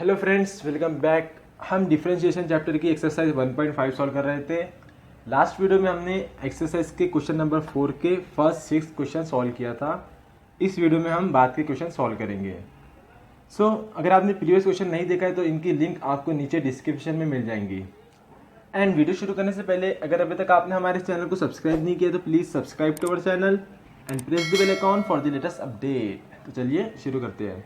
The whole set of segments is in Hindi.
Hello friends, welcome back. हम डिफरेंशिएशन चैप्टर की एक्सरसाइज 1.5 सॉल्व कर रहे थे। लास्ट वीडियो में हमने एक्सरसाइज के क्वेश्चन नंबर 4 के फर्स्ट 6 क्वेश्चन सॉल्व किया था। इस वीडियो में हम बाद के क्वेश्चन सॉल्व करेंगे। अगर आपने प्रीवियस क्वेश्चन नहीं देखा है तो इनकी लिंक आपको नीचे डिस्क्रिप्शन में मिल जाएंगी। एंड वीडियो शुरू करने से पहले अगर अभी तक आपने हमारे चैनल को सब्सक्राइब नहीं किया तो please subscribe to our channel and press the bell icon for the latest update. तो चलिए शुरू करते हैं।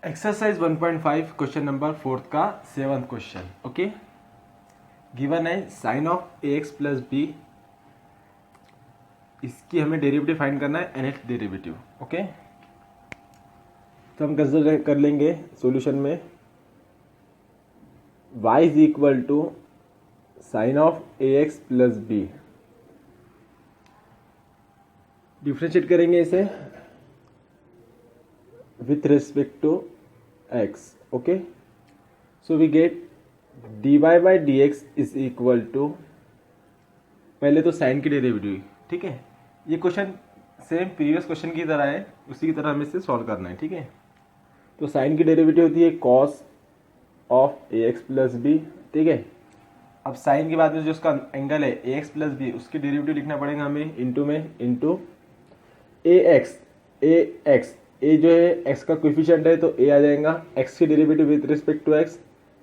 एक्सरसाइज 1.5 क्वेश्चन नंबर 4 का 7th क्वेश्चन। ओके, गिवन है sine of A X plus B. इसकी हमें डेरिवेटिव फाइंड करना है, nth डेरिवेटिव। ओके, तो हम कंसिडर कर लेंगे सॉल्यूशन में y is equal to sine of A X plus B. Differentiate करेंगे इसे with respect to x. Okay, so we get dy by dx is equal to, पहले तो साइन की डेरिवेटिव। ठीक है, ये क्वेश्चन सेम प्रीवियस क्वेश्चन की तरह है, उसी की तरह हमें इसे सॉल्व करना है। ठीक है, तो साइन की डेरिवेटिव होती है cos of A X plus B. ठीक है, अब साइन के बाद में जो उसका एंगल है ए एक्स प्लस बी, उसकी डेरिवेटिव लिखना पड़ेगा हमें इंटू में, इंटू ए एक्स। ए जो है एक्स का कोएफिशिएंट है तो ए आ जाएगा। एक्स की derivative with respect to X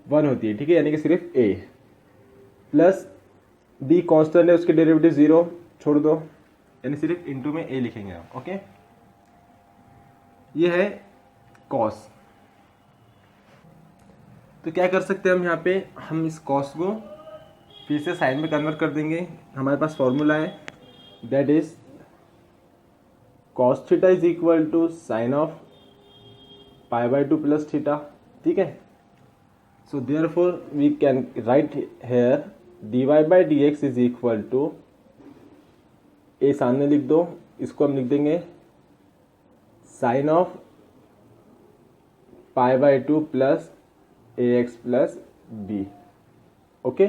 1 होती है। ठीक है, यानी कि सिर्फ ए, प्लस बी कांस्टेंट है, उसकी डेरिवेटिव 0 छोड़ दो, यानी सिर्फ इंटू में ए लिखेंगे हम। ओके, ये है कॉस। तो क्या कर सकते हैं हम यहाँ पे, हम इस कॉस को फिर से साइन में कन्वर्ट कर देंगे। हमारे पास फॉर्मूला है, that is cos theta is equal to sine of pi by 2 plus theta. ठीक है, so therefore we can write here dy by D x is equal to, A सामने लिख दो, इसको हम लिख देंगे sine of pi by 2 plus A X plus B. Okay,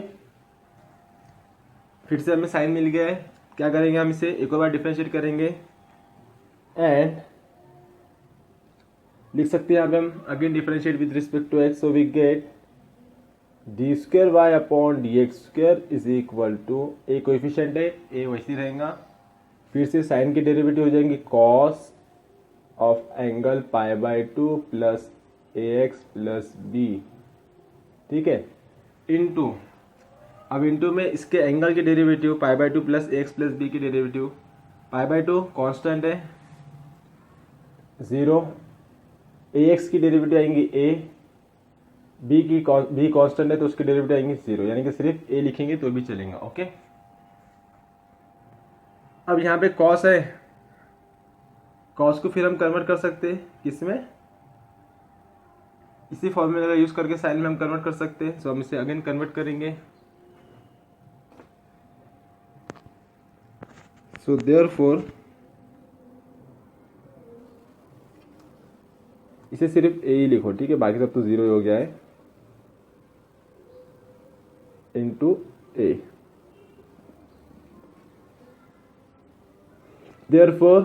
फिर से हमें साइन मिल गया है। क्या करेंगे हम इसे एक और बार डिफरेंशिएट करेंगे एंड लिख सकते हैं यहाँ पे हम again differentiate with respect to X. So we get D square Y upon D X square is equal to, A coefficient है, ए वैसे ही रहेगा। फिर से साइन की डेरिवेटिव हो जाएंगी cos of angle pi by 2 plus A X plus B. ठीक है, इनटू, अब इनटू में इसके एंगल की derivative pi by 2 plus A X plus B की डेरिवेटिव। पाई बाई 2 कॉन्स्टेंट है 0, ए एक्स की डेरिवेटिव आएंगी ए, बी कांस्टेंट है तो उसकी डेरिवेटिव आएंगी 0, यानी कि सिर्फ ए लिखेंगे तो भी चलेगा। ओके, अब यहाँ पे कॉस है, कॉस को फिर हम कन्वर्ट कर सकते हैं किसमें, इसी फॉर्मूले का यूज करके साइन में हम कन्वर्ट कर सकते हैं। सो हम इसे अगेन कन्वर्ट करेंगे। सो देयरफॉर इसे सिर्फ ए ही लिखो। ठीक है, बाकी सब तो 0 हो गया है, into A. Therefore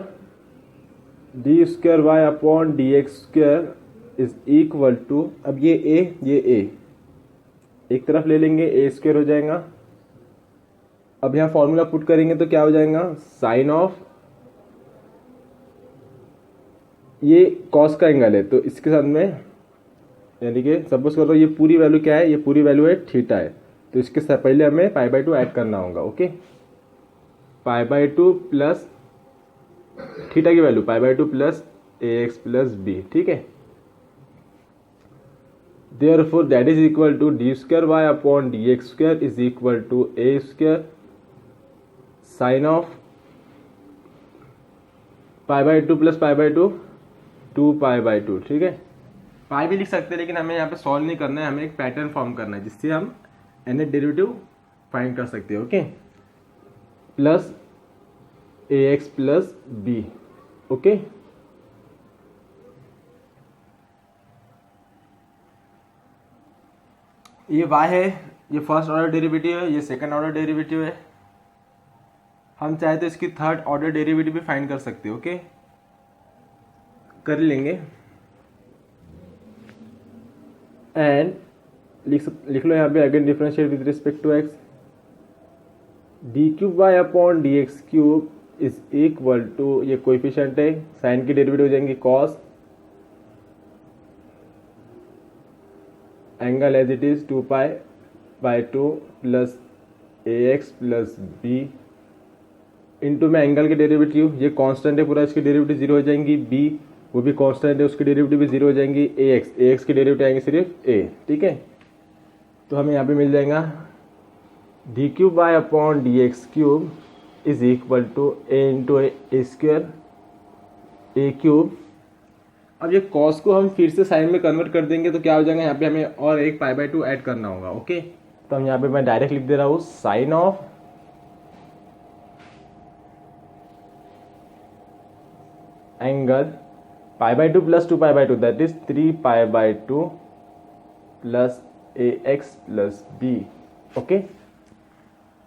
D square Y upon D X square is equal to, अब ये ए एक तरफ ले लेंगे, ए स्क्वायर हो जाएगा। अब यहाँ फॉर्मूला पुट करेंगे तो क्या हो जाएगा, साइन ऑफ, ये कॉस का एंगल है तो इसके साथ में, यानी कि सपोज करो ये पूरी वैल्यू क्या है, ये पूरी वैल्यू है थीटा है, तो इसके साथ पहले हमें पाई बाई 2 ऐड करना होगा। Okay, pi by 2 plus theta की value pi by 2 plus A X plus B. ठीक है, therefore that is equal to D square Y upon D X square is equal to A square sine of pi by 2 plus pi by 2 pi by 2। ठीक है, पाई भी लिख सकते हैं लेकिन हमें यहाँ पे सॉल्व नहीं करना है, हमें एक पैटर्न फॉर्म करना है जिससे हम nth डेरिवेटिव फाइंड कर सकते हैं। Okay, plus A X plus B. Okay, ये y है, ये फर्स्ट ऑर्डर डेरिवेटिव है, ये सेकंड ऑर्डर डेरिवेटिव है। हम चाहे तो इसकी थर्ड ऑर्डर डेरिवेटिव भी फाइंड कर सकते हैं। ओके, कर लेंगे। एंड लिख लो यहाँ पे again differentiate with respect to X, D cube Y upon D X cube is equal to, ये कोएफिशिएंट है, साइन की डेरिवेटिव हो जाएंगी cos angle as it is 2π/2 plus A X plus B into में एंगल की डेरिवेटिव, ये कांस्टेंट है पूरा, इसकी डेरिवेटिव जीरो हो जाएंगी, बी वो भी कांस्टेंट है, उसकी डेरिवेटिव भी जीरो हो जाएंगी, ए एक्स की डेरिवेटिव आएंगे सिर्फ ए, ठीक है। तो हमें यहाँ पे मिल जाएगा D cube Y upon D X cube is equal to A into A square A cube. अब ये कॉस को हम फिर से साइन में कन्वर्ट कर देंगे तो क्या हो जाएगा, यहाँ पे हमें और एक π/2 ऐड करना होगा, ओके। तो हम यहाँ पे मैं डायरेक्ट लिख दे रहा हूँ sine of angle π/2 plus 2π/2 that is 3π/2 plus ax plus b, okay.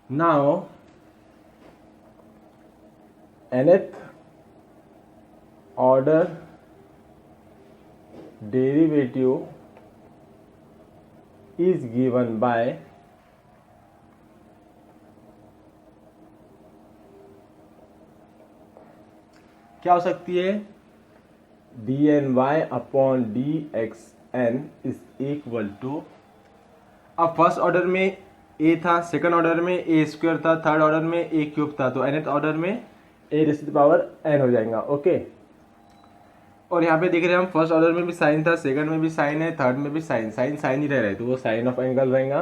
Now nth order derivative is given by क्या हो सकती है, dny upon dxn is equal to, अब फर्स्ट ऑर्डर में a था, सेकंड ऑर्डर में a स्क्वायर था, थर्ड ऑर्डर में a क्यूब था, तो nth ऑर्डर में a raise to the power n हो जाएगा, ओके। और यहाँ पे देख रहे हैं हम फर्स्ट ऑर्डर में भी साइन था, सेकंड में भी साइन है, थर्ड में भी साइन ही रह रहा है, तो वो साइन ऑफ एंगल रहेगा।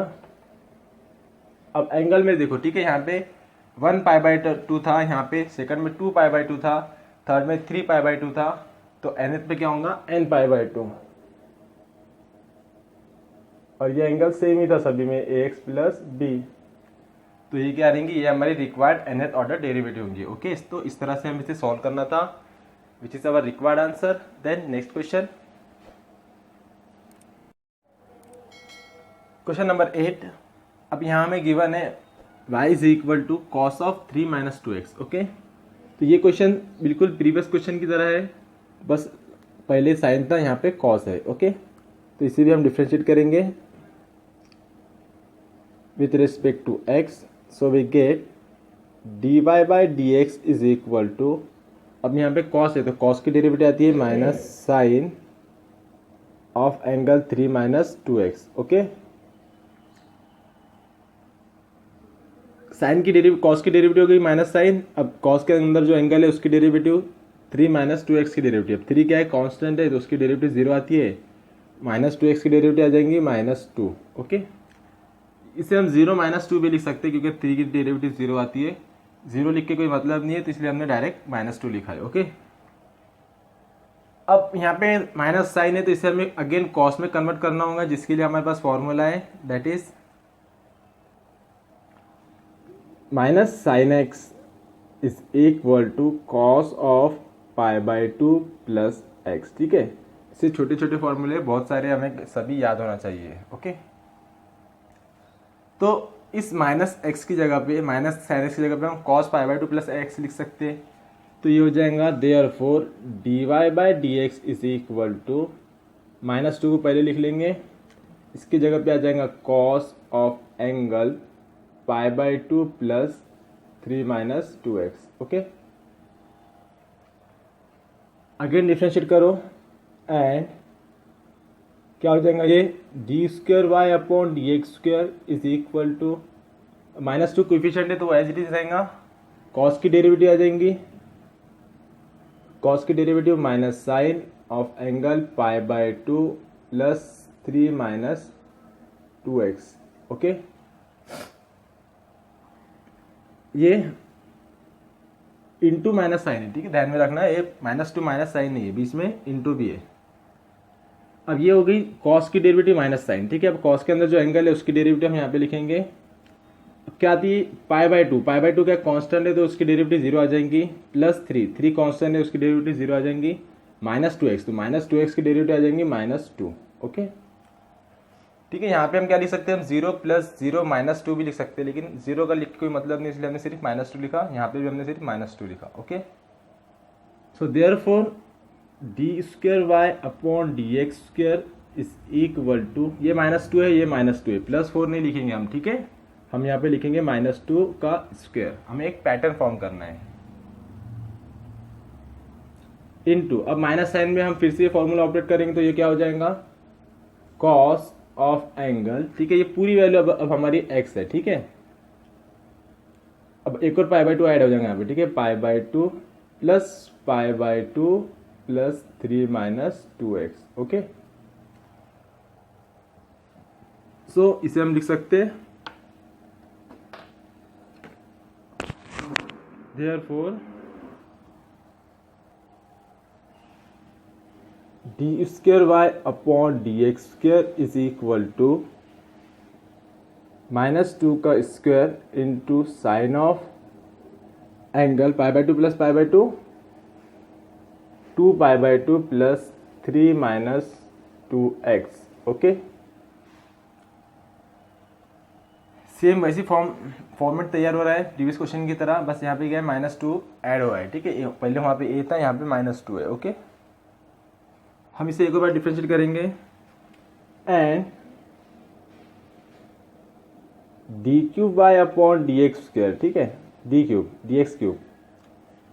अब एंगल में देखो, ठीक है, यहाँ पे 1π/2 था, यहाँ पे सेकंड में 2π/2 था, थर्ड में 3π/2 था, तो nth पे क्या होगा nπ/2, और ये एंगल सेम ही था सभी में ax प्लस बी, तो ये क्या रहेंगे, ये हमारी रिक्वायर्ड nth ऑर्डर डेरिवेटिव होंगे, ओके। तो इस तरह से हमें इसे सॉल्व करना था, which is our required answer. Then next question. Question number 8. अब यहाँ हमें गिवन है y is equal to cos of 3 minus 2x, okay. तो ये क्वेश्चन बिल्कुल प्रीवियस क्वेश्चन की तरह है, बस पहले साइन था, यहाँ पे cos है, ओके। तो इसे भी हम डिफ्रेंशिएट करेंगे with respect to x, so we get dy by dx is equal to, अब यहाँ पे कॉस है तो कॉस की डेरिवेटिव आती है minus sine of angle 3 minus 2x, okay. Sine की डेरिवेटिव, कॉस की डेरिवेटिव हो गई माइनस साइन, अब कॉस के अंदर जो एंगल है उसकी डेरिवेटिव 3 माइनस 2x की डेरिवेटिव, 3 क्या है कांस्टेंट है तो उसकी डेरिवेटिव 0 आती है, माइनस 2x की डेरिवेटिव आ जाएंगी -2, ओके। इसे हम 0 - 2 भी लिख सकते हैं क्योंकि 3 की डेरिवेटिव 0 आती है, 0 लिख के कोई मतलब नहीं है, तो इसलिए हमने डायरेक्ट -2 लिखा है, ओके। अब यहाँ पे माइनस साइन है तो इसे हमें अगेन कॉस में कन्वर्ट करना होगा, जिसके लिए हमारे पास फॉर्मूला है, that is minus sine X is equal to cos of π/2 plus X, ठीक है। इससे छोटे छोटे फॉर्मूले बहुत सारे हमें सभी याद होना चाहिए, ओके। तो इस माइनस एक्स की जगह पे, माइनस साइन एक्स की जगह पे हम cos π/2 प्लस एक्स लिख सकते हैं, तो ये हो जाएगा therefore dy by D x is equal to, -2 को पहले लिख लेंगे, इसकी जगह पे आ जाएगा cos of angle π/2 plus 3 minus 2x, okay. Again differentiate करो एंड क्या हो जाएगा, ये d² upon dx² is equal to, -2 coefficient है तो एज इट इज रहेगा, कॉस की डेरिवेटिव आ जाएंगी, कॉस की derivative minus sine of angle π/2 plus 3 minus 2x, okay. ये इंटू माइनस साइन है, ठीक है, ध्यान में रखना है, ये -2 माइनस साइन नहीं है, बीच में इंटू भी है। अब ये हो गई कॉस की डेरिवेटिव माइनस साइन, ठीक है। अब कॉस के अंदर जो एंगल है उसकी डेरिवेटिव हम यहाँ पे लिखेंगे, अब क्या आती है π/2 क्या कांस्टेंट है तो उसकी डेरिवेटिव 0 आ जाएंगी, प्लस 3 कांस्टेंट है उसकी डेरिवेटिव 0 आ जाएंगी, -2x, तो -2x की डेरिवेटिव आ जाएंगी -2, ओके, ठीक है। यहाँ पे हम क्या लिख सकते हैं, हम 0 + 0 -2 भी लिख सकते हैं, लेकिन 0 का लिख के कोई मतलब नहीं, इसलिए हमने सिर्फ -2 लिखा, यहाँ पे भी हमने सिर्फ -2 लिखा, okay. So therefore d² y upon dx² is equal to, ये -2 है, ये -2 है, +4 नहीं लिखेंगे हम, ठीक है, हम यहाँ पे लिखेंगे -2 का स्क्वायर। हमें एक पैटर्न फॉर्म करना है, इनटू, अब माइनस साइन में हम फिर से ये फॉर्मूला ऑपरेट करेंगे तो ये क्या हो जाएगा, कॉस ऑफ एंगल, ठीक है, ये पूरी वैल्यू अब हमारी x है, ठीक है। अब एक और π/2 ऐड हो जाएगा यहाँ पे, ठीक है, π/2 plus π/2 plus 3 minus 2x, okay. So इसे हम लिख सकते हैं, therefore D square Y upon D X square is equal to -2 का square into sine of angle π/2 plus π/2 2π/2 plus 3 minus 2x, okay. Same वैसी फॉर्मेट तैयार हो रहा है प्रीवियस क्वेश्चन की तरह, बस यहाँ पे क्या है, -2 ऐड हुआ है, ठीक है, पहले वहाँ पे a था, यहाँ पे -2 है, ओके। हम इसे एक बार डिफरेंशिएट करेंगे, and D cube Y upon D X square, ठीक है, D cube D X cube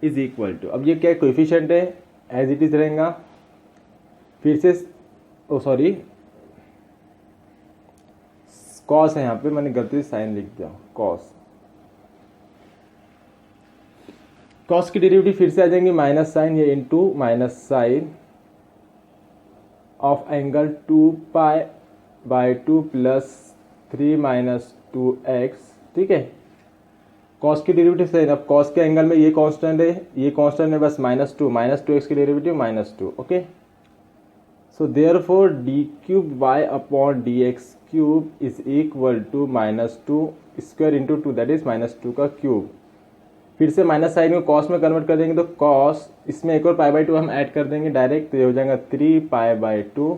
is equal to, अब ये क्या कोएफिशिएंट है, एज इट इज रहेगा, फिर से ओ सॉरी कॉस है, यहाँ पे मैंने गलती से साइन लिख दिया, कॉस की डेरिवेटिव फिर से आ जाएंगे माइनस साइन, ये into minus sine of angle 2π/2 plus 3 minus 2x, ठीक है। कॉस की डेरिवेटिव से, अब कॉस के एंगल में ये कांस्टेंट है, ये कांस्टेंट है, बस -2 की derivative -2, okay. So therefore D cube Y upon D X cube is equal to -2 square into 2, that is -2 का क्यूब। फिर से माइनस साइन को कॉस में कन्वर्ट कर देंगे तो कॉस, इसमें एक और π/2 हम ऐड कर देंगे डायरेक्ट, तो ये हो जाएगा 3π/2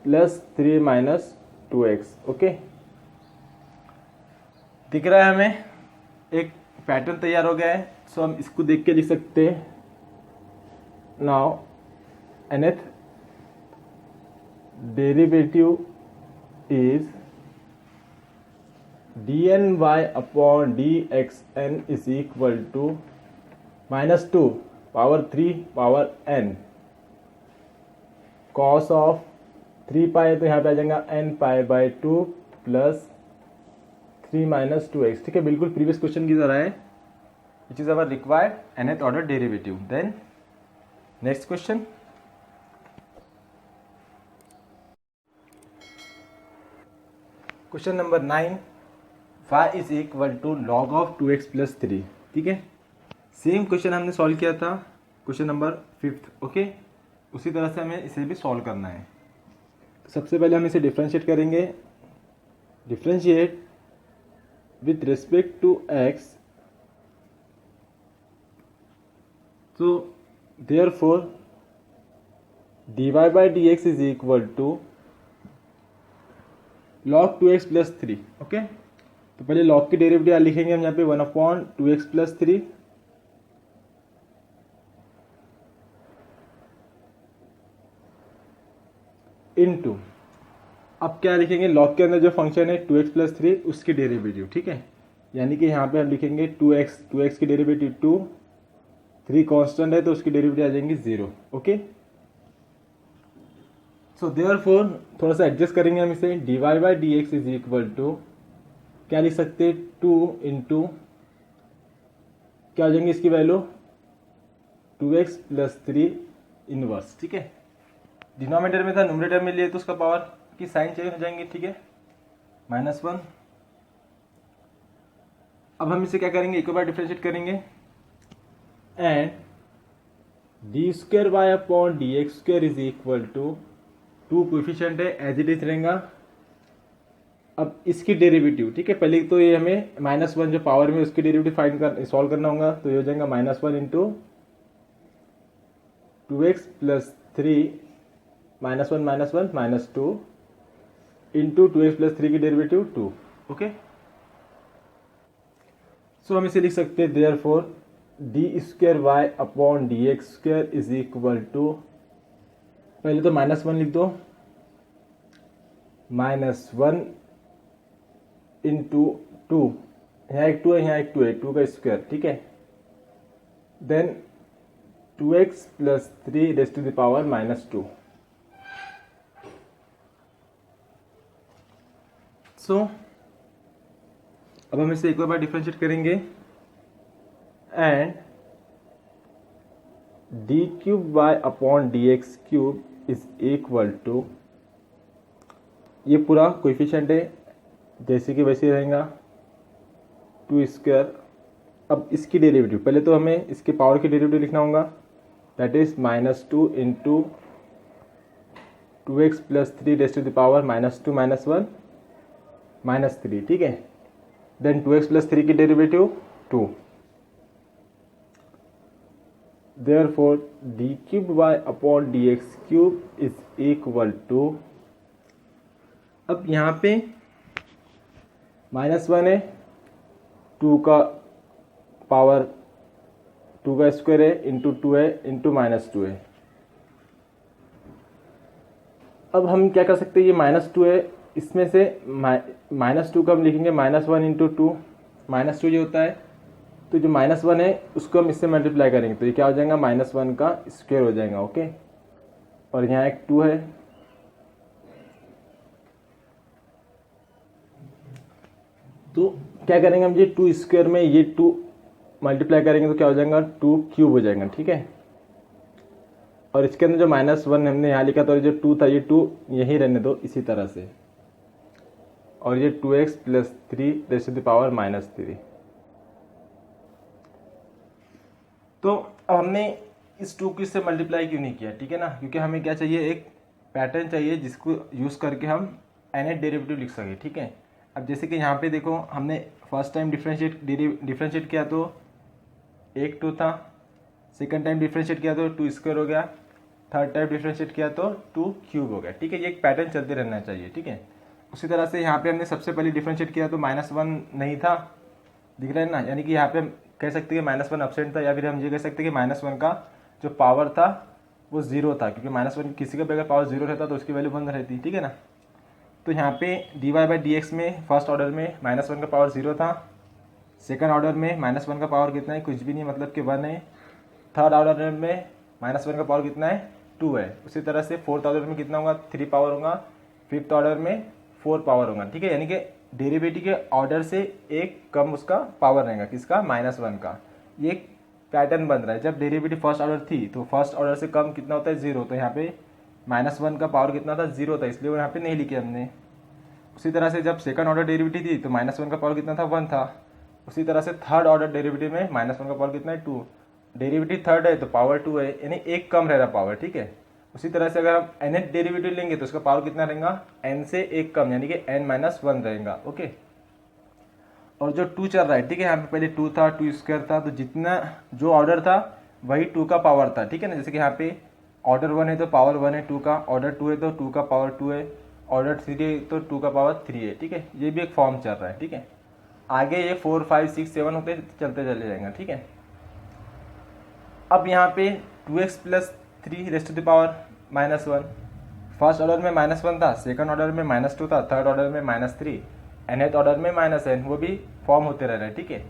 प्लस 3 माइनस 2x, ओके। दिख रहा है हमें, एक पैटर्न तैयार हो गया है। सो हम इसको देख के लिख सकते हैं, now nth derivative is dny upon dxn is equal to -2 power 3 power n cos of 3π है, तो यहाँ पे आ जाएगा nπ/2 प्लस 3 माइनस 2x, ठीक है, बिल्कुल प्रीवियस क्वेश्चन की तरह है, which is our required nth order derivative. Then next question, question number 9, y is equal to log of 2x plus 3, ठीक है। सेम क्वेश्चन हमने सॉल्व किया था क्वेश्चन नंबर 5, ओके, उसी तरह से हमें इसे भी सॉल्व करना है। तो सबसे पहले हम इसे डिफरेंशिएट करेंगे, differentiate with respect to x, so therefore dy/dx is equal to log 2x plus 3, okay. तो पहले log की डेरिवेटिव लिखेंगे हम यहाँ पे 1/2x प्लस 3 इनटू, अब क्या लिखेंगे, log के अंदर जो फंक्शन है 2x प्लस 3 उसकी डेरिवेटिव, ठीक है, यानी कि यहाँ पे हम लिखेंगे 2x की डेरिवेटिव 2, 3 कांस्टेंट है तो उसकी डेरिवेटिव आ जाएंगी 0, ओके। सो देयरफॉर थोड़ा सा एडजस्ट करेंगे हम इसे, dy/dx इज इक्वल टू क्या लिख सकते हैं, 2 इंटू क्या हो जाएंगे इसकी वैल्यू 2x प्लस 3 इनवर्स, ठीक है। डिनोमिनेटर में था, न्यूमरेटर में लिए तो उसका पावर की साइन चेंज हो जाएंगे, ठीक है, -1। अब हम इसे क्या करेंगे, एक बार डिफरेंशिएट करेंगे, and d² upon dx² is equal to 2 coefficient है, एज इट इज रहेगा। अब इसकी डेरिवेटिव, ठीक है, पहले तो ये हमें -1 जो पावर में उसकी डेरिवेटिव सॉल्व करना होगा, तो ये हो जाएगा -1 into 2x plus 3 -1 -2 into 2x plus 3 की डेरिवेटिव 2, ओके। सो हम इसे लिख सकते हैं, therefore d² upon dx² is equal to, पहले तो -1 लिख दो, -1 इंटू 2, यहाँ एक 2 है, यहाँ एक 2 है, 2 का स्क्वायर, ठीक है। Then 2x plus 3 raise to the power -2। So अब हम इसे एक और बार डिफरेंशिएट करेंगे and D cube Y upon D X cube is equal to, ये पूरा कोएफिशिएंट है जैसे कि वैसे रहेगा, 2 स्क्वायर। अब इसकी डेरिवेटिव, पहले तो हमें इसके पावर की डेरिवेटिव लिखना होगा, that is -2 into 2x plus 3 raise to the power -2 -1 -3, ठीक है। देन 2x प्लस 3 की derivative 2, therefore d cube y upon dx cube is equal to, अब यहाँ पे -1 है, 2 का पावर 2 का स्क्वायर है इंटू 2 है इंटू -2 है। अब हम क्या कर सकते हैं, ये -2 है, इसमें से -2 का हम लिखेंगे -1 इंटू 2, -2 ये होता है, तो जो -1 है उसको हम इससे मल्टीप्लाई करेंगे तो ये क्या हो जाएगा, -1 का स्क्वायर हो जाएगा, ओके। और यहाँ एक 2 है, तो क्या करेंगे हम, ये 2 स्क्वायर में ये 2 मल्टीप्लाई करेंगे तो क्या हो जाएगा, 2 क्यूब हो जाएगा, ठीक है। और इसके अंदर जो -1 हमने यहाँ लिखा था और जो 2 था, ये 2 यहीं रहने दो इसी तरह से, और ये 2x plus 3 raise to the power -3। तो अब हमने इस 2 को इससे मल्टीप्लाई क्यों नहीं किया, ठीक है ना, क्योंकि हमें क्या चाहिए, एक पैटर्न चाहिए जिसको यूज़ करके हम nth डेरिवेटिव लिख सकें, ठीक है। अब जैसे कि यहाँ पे देखो, हमने फर्स्ट टाइम डिफरेंशिएट किया तो एक 2 था, सेकंड टाइम डिफरेंशिएट किया तो 2 स्क्वायर हो गया, थर्ड टाइम डिफरेंशिएट किया तो 2 क्यूब हो गया, ठीक है। ये एक पैटर्न चलते रहना चाहिए, ठीक है। उसी तरह से यहाँ पे हमने सबसे पहले डिफरेंशिएट किया तो -1 नहीं था, दिख रहा है ना, यानी कि यहाँ पे हम कह सकते हैं कि -1 एब्सेंट था, या फिर हम ये कह सकते हैं कि -1 का जो पावर था वो 0 था, क्योंकि -1 किसी का भी अगर पावर 0 रहता तो उसकी वैल्यू 1 रहती, ठीक है ना। तो यहाँ पे dy बाई डी एक्स में फर्स्ट ऑर्डर में -1 का पावर 0 था, सेकंड ऑर्डर में -1 का पावर कितना है, कुछ भी नहीं, मतलब कि 1 है। थर्ड ऑर्डर में -1 का पावर कितना है, 2 है। उसी तरह से फोर्थ ऑर्डर में कितना होगा, 3 पावर होगा, फिफ्थ ऑर्डर में 4 पावर होगा, ठीक है। यानी कि डेरिवेटिव के ऑर्डर से एक कम उसका पावर रहेगा, किसका, -1 का। ये एक पैटर्न बन रहा है, जब डेरिवेटिव फर्स्ट ऑर्डर थी तो फर्स्ट ऑर्डर से कम कितना होता है, 0, तो यहाँ पे -1 का पावर कितना था, 0 था, इसलिए वो यहाँ पे नहीं लिखे हमने। उसी तरह से जब सेकंड ऑर्डर डेरिवेटिव थी तो -1 का पावर कितना था, 1 था। उसी तरह से थर्ड ऑर्डर डेरिवेटिव में -1 का पावर कितना है, 2। डेरिवेटिव थर्ड है तो पावर 2 है, यानी एक कम रह रहा पावर, ठीक है। उसी तरह से अगर हम nth डेरिवेटिव लेंगे तो उसका पावर कितना रहेगा, n से एक कम, यानी कि n-1 रहेगा, ओके। और जो 2 चल रहा है, ठीक है, यहाँ पे पहले 2 था, 2 स्क्वायर था, तो जितना जो ऑर्डर था वही 2 का पावर था, ठीक है ना। जैसे कि यहाँ पे ऑर्डर 1 है तो पावर 1 है 2 का, ऑर्डर 2 है तो 2 का पावर 2 है, ऑर्डर 3 है तो 2 का पावर 3 है, ठीक है। ये भी एक फॉर्म चल रहा है, ठीक है। आगे ये 4 5 6 7 होते चलते चले जाएंगे, ठीक है। अब यहाँ पे 2x plus 3 raise to the power -1, first order में -1 था, सेकंड ऑर्डर में -2 था, थर्ड ऑर्डर में -3, nth ऑर्डर में -n, वो भी फॉर्म होते रह रहे हैं, ठीक है।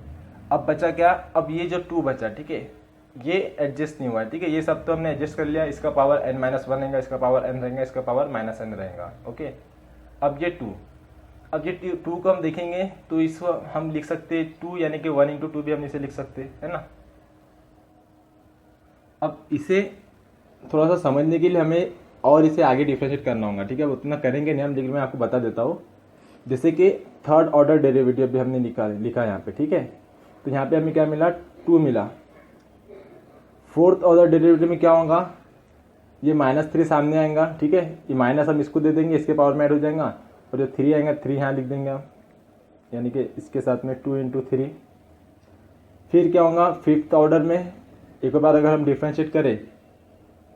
अब बचा क्या, अब ये जो 2 बचा, ठीक है, ये एडजस्ट नहीं हुआ है, ठीक है। ये सब तो हमने एडजस्ट कर लिया, इसका पावर n-1 रहेगा, इसका पावर n रहेगा, इसका पावर -n रहेगा, ओके। अब ये 2, अब ये 2 को हम देखेंगे तो इसको हम लिख सकते हैं 2, यानी कि 1 × 2 भी हम इसे लिख सकते हैं, है ना। अब इसे थोड़ा सा समझने के लिए हमें और इसे आगे डिफरेंशिएट करना होगा, ठीक है। उतना करेंगे नहीं हम, लेकिन मैं आपको बता देता हूँ। जैसे कि थर्ड ऑर्डर डेरिवेटिव भी हमने लिखा यहाँ पे, ठीक है। तो यहाँ पे हमें क्या मिला, 2 मिला। फोर्थ ऑर्डर डेरिवेटिव में क्या होगा, ये -3 सामने आएगा, ठीक है। ये माइनस हम इसको दे देंगे, इसके पावर में ऐड हो जाएगा, और जो 3 आएगा 3 यहाँ लिख देंगे हम, यानी कि इसके साथ में 2 × 3। फिर क्या होगा, फिफ्थ ऑर्डर में एक बार अगर हम डिफरेंशिएट करें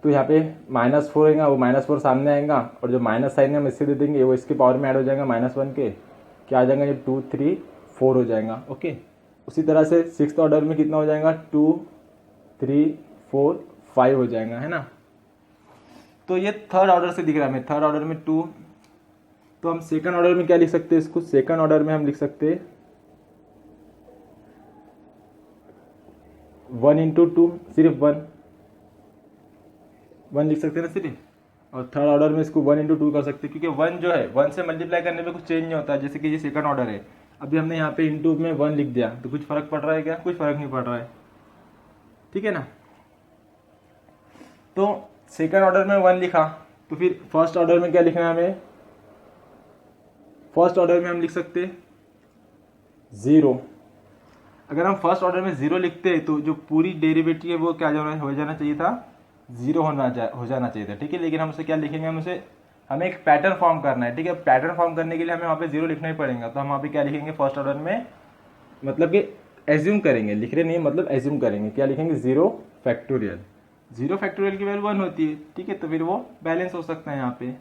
तो यहाँ पे -4 आएगा, वो -4 सामने आएगा, और जो माइनस साइन है हम इससे दे देंगे, वो इसके पावर में ऐड हो जाएगा -1 के, क्या आ जाएगा, ये 2 3 4 हो जाएगा, ओके। उसी तरह से सिक्स्थ ऑर्डर में कितना हो जाएगा, 2 3 4 5 हो जाएगा, है ना। तो ये थर्ड ऑर्डर से दिख रहा है हमें, थर्ड ऑर्डर में 2 तो हम सेकंड ऑर्डर में क्या लिख सकते हैं इसको, सेकंड ऑर्डर में हम लिख सकते हैं 1 इंटू टू, सिर्फ 1 लिख सकते हैं ना सिर्फ। और थर्ड ऑर्डर में इसको 1 इंटू टू कर सकते हैं, क्योंकि 1 जो है 1 से मल्टीप्लाई करने में कुछ चेंज नहीं होता, जैसे कि ये सेकंड ऑर्डर है, अभी हमने यहाँ पे इंटू में 1 लिख दिया तो कुछ फर्क पड़ रहा है क्या, कुछ फर्क नहीं पड़ रहा है, ठीक है ना। तो सेकंड ऑर्डर में 1 लिखा, तो फिर फर्स्ट ऑर्डर में क्या लिखना है हमें, फर्स्ट ऑर्डर में हम लिख सकते 0। अगर हम फर्स्ट ऑर्डर में 0 लिखते तो जो पूरी डेरिवेटिव है वो क्या हो जाना चाहिए था, 0 हो जाना चाहिए था, ठीक है। लेकिन हम उसे क्या लिखेंगे, हमें एक पैटर्न फॉर्म करना है, ठीक है। पैटर्न फॉर्म करने के लिए हमें वहाँ पे 0 लिखना ही पड़ेगा, तो हम वहाँ पे क्या लिखेंगे फर्स्ट ऑर्डर में, मतलब कि एज्यूम करेंगे, लिख रहे नहीं मतलब एज्यूम करेंगे, क्या लिखेंगे 0 फैक्टोरियल। 0 फैक्टोरियल की वैल्यू 1 होती है, ठीक है, तो फिर वो बैलेंस हो सकता है यहाँ पे।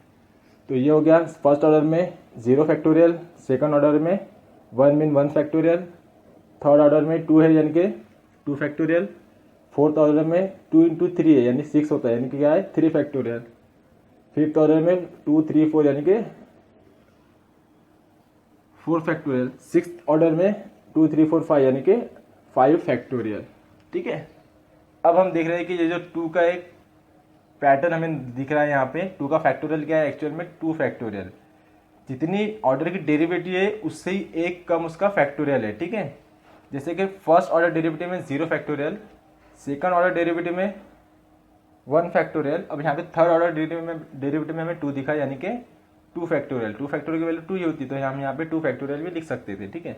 तो ये हो गया फर्स्ट ऑर्डर में 0 फैक्टोरियल, सेकंड ऑर्डर में 1 मीन 1 फैक्टोरियल, थर्ड ऑर्डर में 2 है यानी कि 2 फैक्टोरियल, फोर्थ ऑर्डर में 2 इंटू 3 है यानी 6 होता है, यानी कि क्या है 3 फैक्टोरियल, फिफ्थ ऑर्डर में 2 3 4 यानी कि 4 फैक्टोरियल, सिक्स ऑर्डर में 2 3 4 5 यानी कि 5 फैक्टोरियल, ठीक है। अब हम देख रहे हैं कि ये जो 2 का एक पैटर्न हमें दिख रहा है यहाँ पे, 2 का फैक्टोरियल क्या है एक्चुअल में 2 फैक्टोरियल, जितनी ऑर्डर की डेरिवेटिव है उससे ही एक कम उसका फैक्टोरियल है, ठीक है। जैसे कि फर्स्ट ऑर्डर डेरिवेटिव में 0 फैक्टोरियल, सेकंड ऑर्डर डेरिवेटिव में 1 फैक्टोरियल, अब यहाँ पे थर्ड ऑर्डर डेरिवेटिव में हमें 2 दिखा यानी कि 2 फैक्टोरियल, 2 फैक्टोरियल की वैल्यू 2 ही होती, तो हम यहाँ पे 2 फैक्टोरियल भी लिख सकते थे, ठीक है।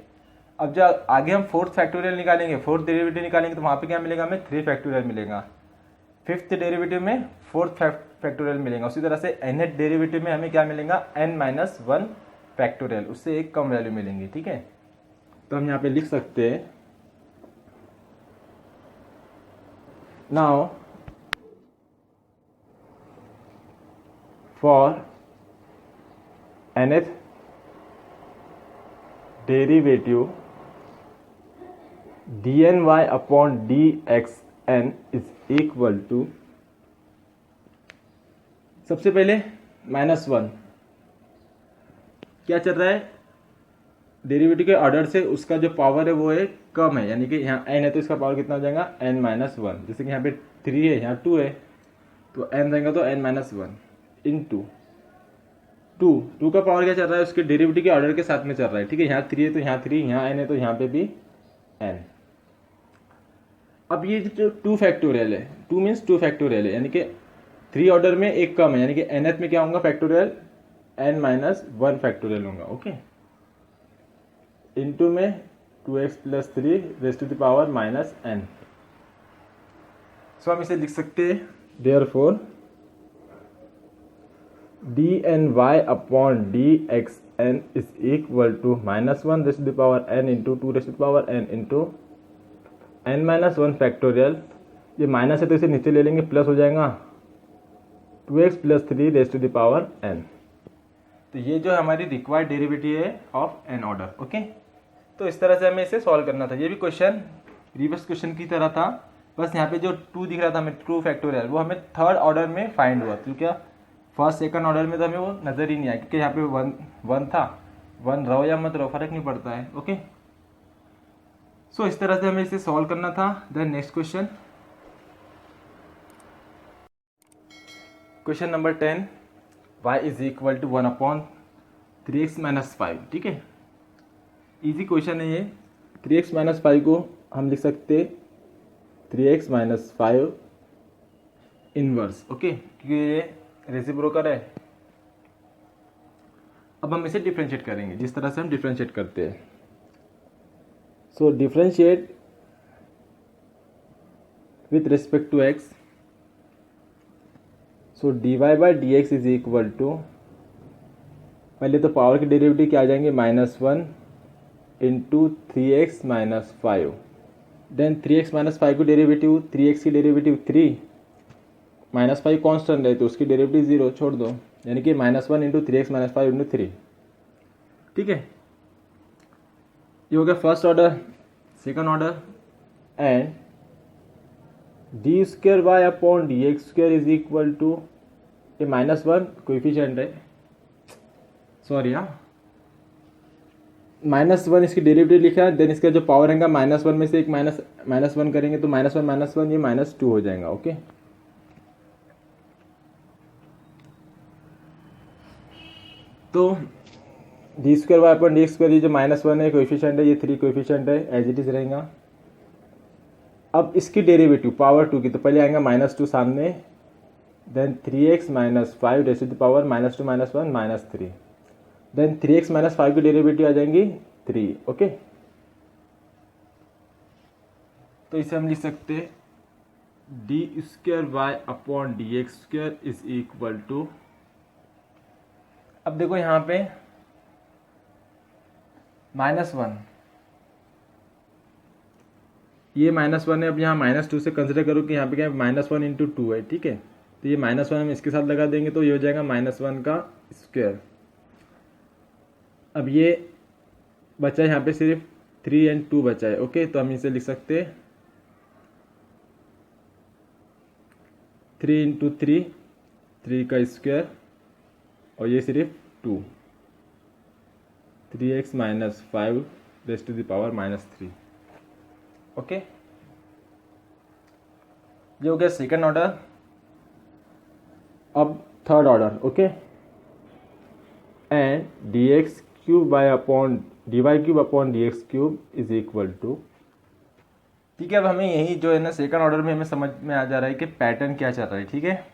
अब जब आगे हम फोर्थ फैक्टोरियल निकालेंगे, फोर्थ डेरिवेटिव निकालेंगे, तो वहाँ पे क्या मिलेगा हमें 3 फैक्टोरियल मिलेगा, फिफ्थ डेरिवेटिव में 4th फैक्टोरियल मिलेगा, उसी तरह से nth डेरिवेटिव में हमें क्या मिलेगा n-1 फैक्टोरियल, उससे एक कम वैल्यू मिलेंगी, ठीक है। तो हम यहाँ पे लिख सकते हैं now for nth derivative dny upon dxn is equal to, सबसे पहले -1 क्या चल रहा है, डेरिवेटिव के ऑर्डर से उसका जो पावर है वो है कम है, यानी कि यहाँ n है तो इसका पावर कितना हो जाएगा n-1, जैसे कि यहाँ पे 3 है यहाँ 2 है, तो n रहेगा तो n-1 इंटू 2 का पावर क्या चल रहा है, उसके डेरिवेटिव के ऑर्डर के साथ में चल रहा है, ठीक है। यहाँ 3 है तो यहाँ 3, यहाँ n है तो यहाँ पे भी n। अब ये जो 2 फैक्टोरियल है, 2 मीन्स 2 फैक्टोरियल है, यानी कि 3 ऑर्डर में एक कम है, यानी कि nth में क्या होगा फैक्टोरियल n-1 फैक्टोरियल होगा, ओके। इंटू में 2x plus 3 raise to the power -n। So हम इसे लिख सकते हैं therefore dny upon dxn is equal to -1 raise to the power n into 2 raise to the power n into n-1 factorial, ये माइनस है तो इसे नीचे ले लेंगे, प्लस हो जाएगा 2x plus 3 raise to the power n। तो ये जो हमारी रिक्वायर्ड डेरिवेटिव है ऑफ n ऑर्डर, ओके। तो इस तरह से हमें इसे सॉल्व करना था, ये भी क्वेश्चन रिवर्स क्वेश्चन की तरह था, बस यहाँ पे जो 2 दिख रहा था हमें 2 फैक्टोरियल, वो हमें थर्ड ऑर्डर में फाइंड हुआ, तो क्या फर्स्ट सेकंड ऑर्डर में तो हमें वो नज़र ही नहीं आया, क्योंकि यहाँ पे 1 था, 1 रहो या मत रहो फर्क नहीं पड़ता है, ओके। सो इस तरह से हमें इसे सॉल्व करना था। Then next question, question number 10, y is equal to 1 upon 3x minus 5, ठीक है। इजी क्वेश्चन है ये। 3x माइनस 5 को हम लिख सकते 3x माइनस 5 इनवर्स, ओके, क्योंकि ये रेसिप्रोकल है। अब हम इसे डिफरेंशिएट करेंगे जिस तरह से हम डिफरेंशिएट करते हैं। So differentiate with respect to x, so dy by D x is equal to, पहले तो पावर के डेरिवेटिव क्या आ जाएंगे -1 into 3x minus 5, then 3x minus 5 को डेरिवेटिव 3x की डेरिवेटिव 3, -5 कॉन्स्टेंट है तो उसकी डेरिवेटिव 0 छोड़ दो, यानी कि -1 इंटू 3x माइनस 5 इंटू 3, ठीक है। ये हो गया first order. Second order, and d square y upon D x square is equal to, ये -1 कोएफिशिएंट है, सॉरी हाँ, -1 इसकी डेरिवेटिव लिखा है, देन इसका जो पावर रहेगा -1 में से एक -1 करेंगे तो -1 ये -2 हो जाएगा। ओके, तो d² ये जो -1 है कोएफिशिएंट है, ये 3 कोएफिशिएंट है, एज इट इज रहेगा। अब इसकी डेरिवेटिव पावर 2 की, तो पहले आएगा -2 सामने, then 3x - 5 raise to the power -2 - 1 -3, then 3x - 5 की डेरिवेटिव आ जाएंगी 3। ओके, तो इसे हम लिख सकते हैं d²y/dx² इज इक्वल टू, अब देखो यहाँ पे -1, ये -1 है। अब यहाँ -2 से कंसिडर करो कि यहाँ पे क्या है, -1 × 2 है, ठीक है। तो ये -1 हम इसके साथ लगा देंगे तो ये हो जाएगा -1 का स्क्वायर। अब ये बचा है यहाँ पे सिर्फ 3 और 2 बचा है। ओके, तो हम इसे लिख सकते हैं 3 × 3, 3 का स्क्वायर, और ये सिर्फ 2, 3x - 5 raise to the power -3। Okay, ये हो गया सेकंड ऑर्डर। अब third order. Okay, and dy³ is equal to, ठीक है। अब हमें यही जो है ना सेकंड ऑर्डर में हमें समझ में आ जा रहा है कि पैटर्न क्या चल रहा है, ठीक है।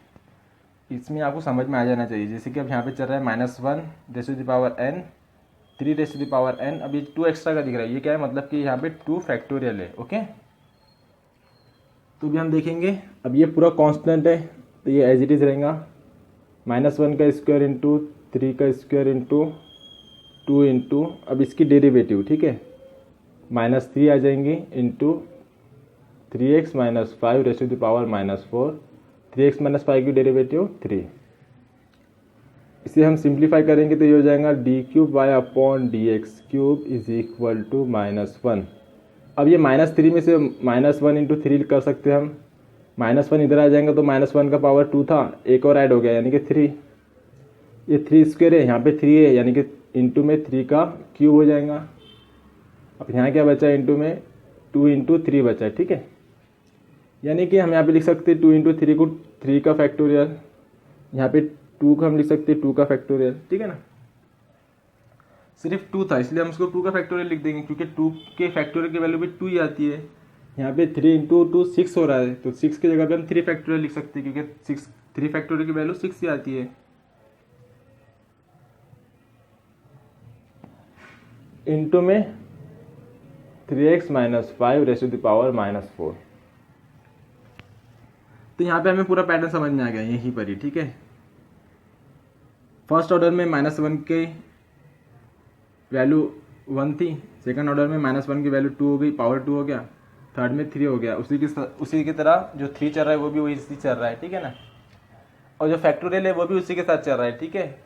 इसमें आपको समझ में आ जाना चाहिए। जैसे कि अब यहाँ पे चल रहा है -1 raise to the power n, 3 raise to the power n। अब ये 2 एक्स्ट्रा का दिख रहा है, ये क्या है, मतलब कि यहाँ पे 2 फैक्टोरियल है। ओके, तो भी हम देखेंगे। अब ये पूरा कांस्टेंट है तो ये एज इट इज रहेगा, -1 का स्क्वायर इंटू 3 का स्क्वायर इंटू 2 इंटू, अब इसकी डेरिवेटिव, ठीक है, -3 आ जाएंगी into 3x - 5 raise to the power -4, 3x - 5 की डेरिवेटिव 3। इसे हम सिंप्लीफाई करेंगे तो ये हो जाएगा d³ इज इक्वल टू -1। अब ये -3 में से -1 × 3 कर सकते हैं हम। -1 इधर आ जाएगा तो -1 का पावर 2 था, एक और ऐड हो गया यानी कि 3। ये 3 स्क्वायर है, यहाँ पे 3 है यानी कि इंटू में 3 का क्यूब हो जाएगा। अब यहाँ क्या बचा है, इंटू में 2 × 3 बचा है, ठीक है। यानी कि हम यहाँ पे लिख सकते हैं 2 × 3 को 3 का फैक्टोरियल, यहाँ पे 2 को हम लिख सकते हैं 2 का फैक्टोरियल, ठीक है ना। सिर्फ 2 था इसलिए हम इसको 2 का फैक्टोरियल लिख देंगे, क्योंकि 2 के फैक्टोरियल की वैल्यू भी 2 ही आती है। यहाँ पे 3 × 2 6 हो रहा है, तो 6 की जगह पे हम 3 फैक्टोरियल लिख सकते हैं, क्योंकि 3 फैक्टोरियल की वैल्यू 6 ही आती है। इंटू में 3x - 5 raise to the power -4। तो यहाँ पे हमें पूरा पैटर्न समझ में आ गया यहीं पर ही, ठीक है। फर्स्ट ऑर्डर में -1 की वैल्यू 1 थी, सेकंड ऑर्डर में -1 की वैल्यू 2 हो गई, पावर 2 हो गया, थर्ड में 3 हो गया। उसी की तरह जो 3 चल रहा है वो भी वही चल रहा है, ठीक है ना। और जो फैक्टोरियल है वो भी उसी के साथ चल रहा है, ठीक है।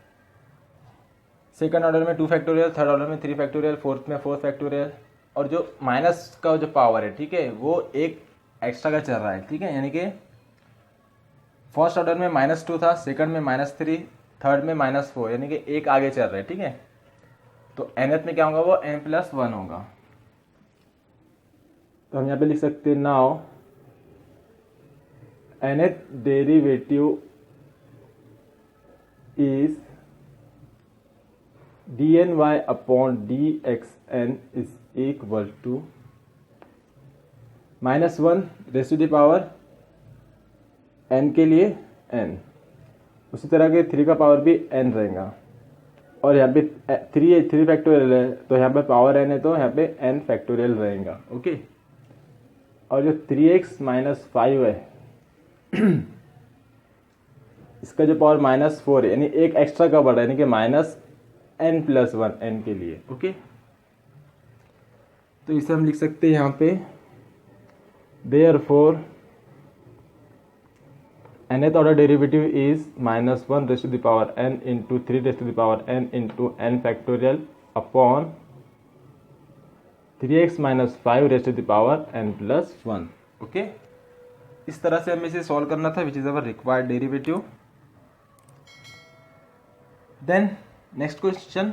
सेकंड ऑर्डर में 2 फैक्टोरियल, थर्ड ऑर्डर में 3 फैक्टोरियल, फोर्थ में 4 फैक्टोरियल, और जो माइनस का जो पावर है, ठीक है, वो एक एक्स्ट्रा का चल रहा है, ठीक है। यानी कि फर्स्ट ऑर्डर में -2 था, सेकंड में -3, थर्ड में -4, यानी कि एक आगे चल रहा है, ठीक है। तो nth में क्या होगा, वो n+1 होगा। तो हम यहाँ पे लिख सकते हैं now nth derivative is dny/dxn is equal to -1 raise to the power n के लिए n, उसी तरह के 3 का पावर भी n रहेगा, और यहाँ पे 3 फैक्टोरियल है तो यहाँ पे पावर n है तो यहाँ पे n फैक्टोरियल रहेगा। ओके, और जो 3x - 5 है इसका जो पावर -4 है, यानी एक एक्स्ट्रा का बढ़ा, यानी कि -n+1 n के लिए। ओके, तो इसे हम लिख सकते हैं यहाँ पे therefore nth order derivative is -1 raise to the power n into 3 raise to the power n into n factorial upon 3x - 5 raise to the power n+1। Okay, इस तरह से हमें इसे सॉल्व करना था, which is our required derivative. Then next question,